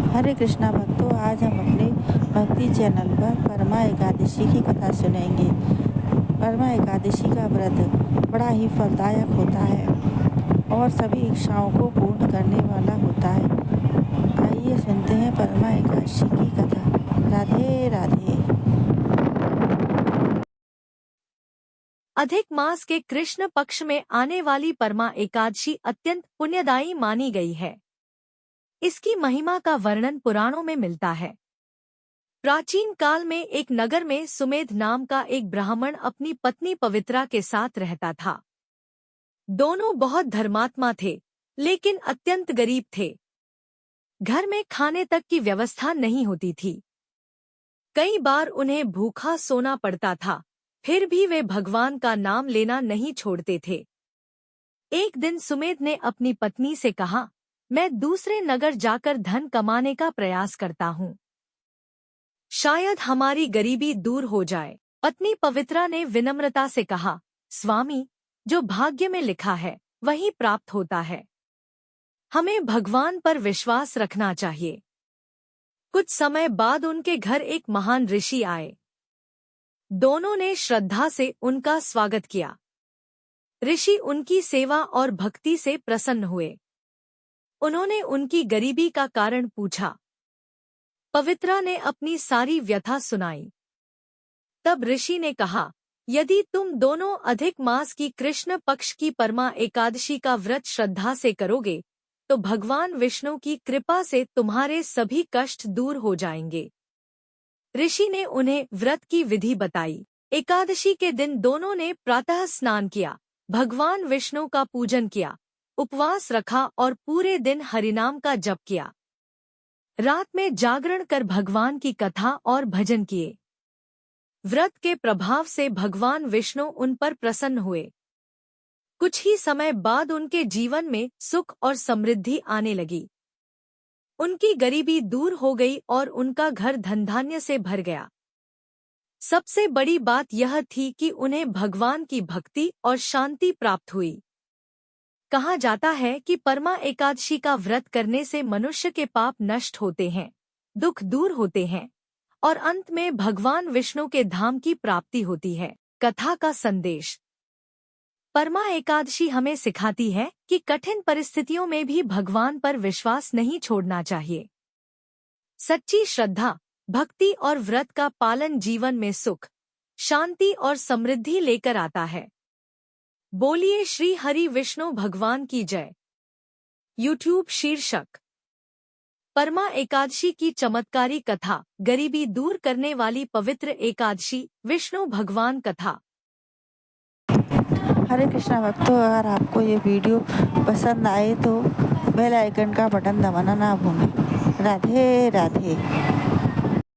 हरे कृष्णा भक्तों, आज हम अपने भक्ति चैनल पर परमा एकादशी की कथा सुनेंगे। परमा एकादशी का व्रत बड़ा ही फलदायक होता है और सभी इच्छाओं को पूर्ण करने वाला होता है। आइए सुनते हैं परमा एकादशी की कथा। राधे राधे। अधिक मास के कृष्ण पक्ष में आने वाली परमा एकादशी अत्यंत पुण्यदायी मानी गई है। इसकी महिमा का वर्णन पुराणों में मिलता है। प्राचीन काल में एक नगर में सुमेध नाम का एक ब्राह्मण अपनी पत्नी पवित्रा के साथ रहता था। दोनों बहुत धर्मात्मा थे, लेकिन अत्यंत गरीब थे। घर में खाने तक की व्यवस्था नहीं होती थी। कई बार उन्हें भूखा सोना पड़ता था, फिर भी वे भगवान का नाम लेना नहीं छोड़ते थे। एक दिन सुमेध ने अपनी पत्नी से कहा, मैं दूसरे नगर जाकर धन कमाने का प्रयास करता हूँ। शायद हमारी गरीबी दूर हो जाए। पत्नी पवित्रा ने विनम्रता से कहा, स्वामी, जो भाग्य में लिखा है वही प्राप्त होता है। हमें भगवान पर विश्वास रखना चाहिए। कुछ समय बाद उनके घर एक महान ऋषि आए। दोनों ने श्रद्धा से उनका स्वागत किया। ऋषि उनकी सेवा और भक्ति से प्रसन्न हुए। उन्होंने उनकी गरीबी का कारण पूछा। पवित्रा ने अपनी सारी व्यथा सुनाई। तब ऋषि ने कहा, यदि तुम दोनों अधिक मास की कृष्ण पक्ष की परमा एकादशी का व्रत श्रद्धा से करोगे तो भगवान विष्णु की कृपा से तुम्हारे सभी कष्ट दूर हो जाएंगे। ऋषि ने उन्हें व्रत की विधि बताई। एकादशी के दिन दोनों ने प्रातः स्नान किया, भगवान विष्णु का पूजन किया, उपवास रखा और पूरे दिन हरिनाम का जप किया। रात में जागरण कर भगवान की कथा और भजन किए। व्रत के प्रभाव से भगवान विष्णु उन पर प्रसन्न हुए। कुछ ही समय बाद उनके जीवन में सुख और समृद्धि आने लगी। उनकी गरीबी दूर हो गई और उनका घर धन धान्य से भर गया। सबसे बड़ी बात यह थी कि उन्हें भगवान की भक्ति और शांति प्राप्त हुई। कहा जाता है कि परमा एकादशी का व्रत करने से मनुष्य के पाप नष्ट होते हैं, दुख दूर होते हैं और अंत में भगवान विष्णु के धाम की प्राप्ति होती है। कथा का संदेश। परमा एकादशी हमें सिखाती है कि कठिन परिस्थितियों में भी भगवान पर विश्वास नहीं छोड़ना चाहिए। सच्ची श्रद्धा, भक्ति और व्रत का पालन जीवन में सुख, शांति और समृद्धि लेकर आता है। बोलिए श्री हरि विष्णु भगवान की जय। यूट्यूब शीर्षक परमा एकादशी की चमत्कारी कथा, गरीबी दूर करने वाली पवित्र एकादशी, विष्णु भगवान कथा। हरे कृष्णा भक्तों, अगर आपको ये वीडियो पसंद आए तो बेल आइकन का बटन दबाना ना भूलें। राधे राधे।